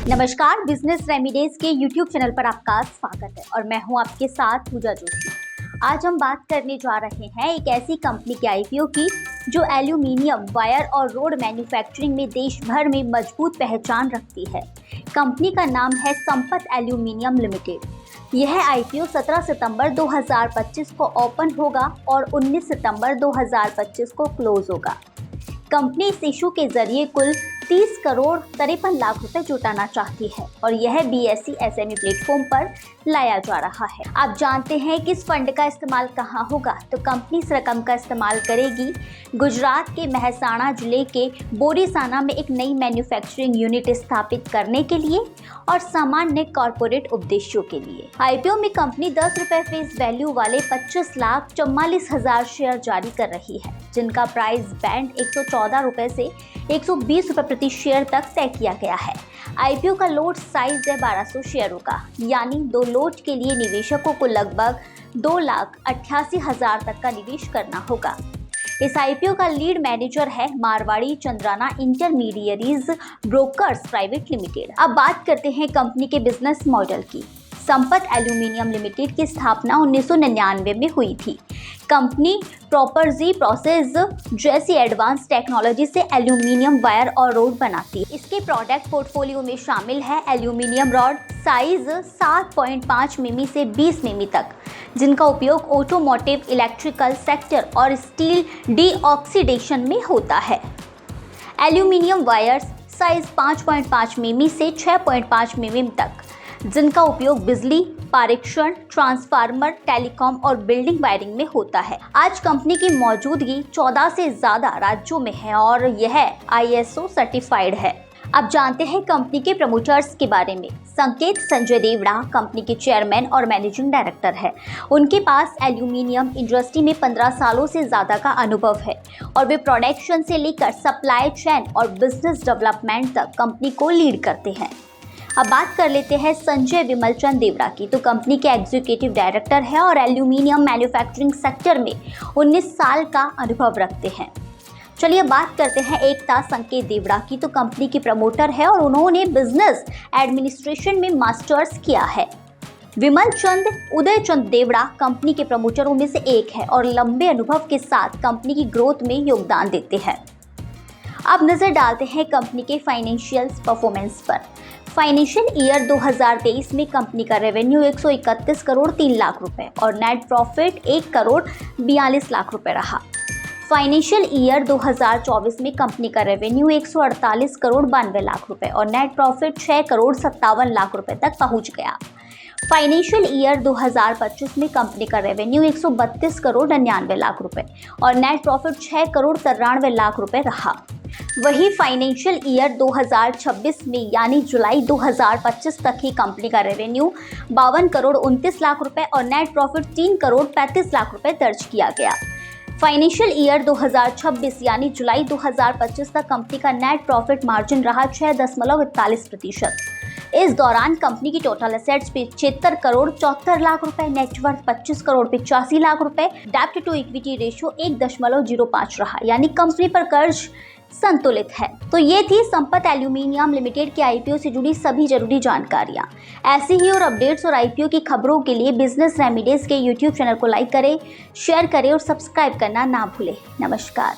नमस्कार, business remedies के YouTube channel पर आपका स्वागत है और मैं हूं आपके साथ पूजा जोशी। आज हम बात करने जा रहे हैं एक ऐसी कंपनी के IPO की जो एल्यूमिनियम, वायर और रोड मैन्युफैक्चरिंग में देश भर में मजबूत पहचान रखती है। कंपनी का नाम है संपत एल्यूमिनियम लिमिटेड। यह IPO 17 सितंबर 2025 को ओपन होगा और 19 सितंबर 2025 को क्लोज होगा। कंपनी इस इशू के जरिए कुल 30 करोड़ 53 लाख रुपए जुटाना चाहती है और यह BSE SME प्लेटफॉर्म पर लाया जा रहा है। आप जानते हैं कि इस फंड का इस्तेमाल कहाँ होगा, तो कंपनी इस रकम का इस्तेमाल करेगी गुजरात के मेहसाणा जिले के बोरीसाना में एक नई मैन्युफैक्चरिंग यूनिट स्थापित करने के लिए और सामान्य कॉर्पोरेट उद्देश्यों के लिए। IPO में कंपनी 10 रुपए फेस वैल्यू वाले 25,44,000 शेयर जारी कर रही है, जिनका प्राइस बैंड 114 रुपए से 120 रुपए प्रति शेयर तक तय किया गया है। IPO का लोट साइज है 1200 शेयरों का, यानी 2 लोट के लिए निवेशकों को लगभग 2,88,000 तक का निवेश करना होगा। इस IPO का लीड मैनेजर है Marwari Chandrana intermediaries brokers private limited. अब बात करते हैं कंपनी के बिजनेस मॉडल की। संपत एल्यूमिनियम लिमिटेड की स्थापना 1999 में हुई थी। कंपनी प्रॉपर्जी प्रोसेस जैसी एडवांस टेक्नोलॉजी से एल्यूमिनियम वायर और रोड बनाती है। इसके प्रोडक्ट पोर्टफोलियो में शामिल है एल्यूमिनियम रॉड साइज 7.5 मिमी से 20 मिमी तक, जिनका उपयोग ऑटोमोटिव, इलेक्ट्रिकल सेक्टर और स्टील डीऑक्सीडेशन में होता है। एल्यूमिनियम वायर्स साइज 5.5 मिमी से 6.5 मिमी तक, जिनका उपयोग बिजली, पारेषण, ट्रांसफार्मर, टेलीकॉम और बिल्डिंग वायरिंग में होता है। आज कंपनी की मौजूदगी 14 से ज्यादा राज्यों में है और यह ISO सर्टिफाइड है। अब जानते हैं कंपनी के प्रमोटर्स के बारे में। संकेत संजय देवड़ा कंपनी के चेयरमैन और मैनेजिंग डायरेक्टर है। उनके पास एल्यूमिनियम इंडस्ट्री में 15 सालों से ज्यादा का अनुभव है और वे प्रोडक्शन से लेकर सप्लाई चेन और बिजनेस डेवलपमेंट तक कंपनी को लीड करते हैं। अब बात कर लेते हैं संजय विमलचंद देवड़ा की, तो कंपनी के एग्जीक्यूटिव डायरेक्टर है और एल्यूमिनियम मैन्युफैक्चरिंग सेक्टर में 19 साल का अनुभव रखते हैं। चलिए बात करते हैं एकता संकेत देवड़ा की, तो कंपनी की प्रमोटर है और उन्होंने बिजनेस एडमिनिस्ट्रेशन में मास्टर्स किया है। विमलचंद उदयचंद देवड़ा कंपनी के प्रमोटरों में से एक है और लंबे अनुभव के साथ कंपनी की ग्रोथ में योगदान देते हैं। अब नजर डालते हैं कंपनी के फाइनेंशियल परफॉर्मेंस पर। फाइनेंशियल ईयर 2023 में कंपनी का रेवेन्यू 131 करोड़ 3 लाख रुपए और नेट प्रॉफिट 1 करोड़ 42 लाख रुपए रहा। फाइनेंशियल ईयर 2024 में कंपनी का रेवेन्यू 148 करोड़ 92 लाख रुपए और नेट प्रॉफिट 6 करोड़ 57 लाख रुपए तक पहुंच गया। फाइनेंशियल ईयर 2025 में कंपनी का रेवेन्यू 132 करोड़ 99 लाख रुपए और नेट प्रॉफिट 6 करोड़ 93 लाख रुपए रहा। वही फाइनेंशियल ईयर 2026 में यानी जुलाई 2025 तक ही कंपनी का रेवेन्यू 52 करोड़ 29 लाख रुपए और नेट प्रॉफिट 3 करोड़ 35 लाख रुपए दर्ज किया गया। फाइनेंशियल ईयर 2026 यानी जुलाई 2025 तक कंपनी का नेट प्रॉफिट मार्जिन रहा 6.41%। इस दौरान कंपनी की टोटल एसेट्स 75 करोड़ 74 लाख रुपए, नेटवर्थ 25 करोड़ 85 लाख रुपए, डेब्ट टू इक्विटी रेशियो 1.05 रहा, यानी कंपनी पर कर्ज संतुलित है। तो ये थी संपत एल्यूमिनियम लिमिटेड के IPO से जुड़ी सभी जरूरी जानकारियां। ऐसी ही और अपडेट्स और IPO की खबरों के लिए बिजनेस रेमिडीज के YouTube चैनल को लाइक करें, शेयर करें और सब्सक्राइब करना ना भूलें। नमस्कार।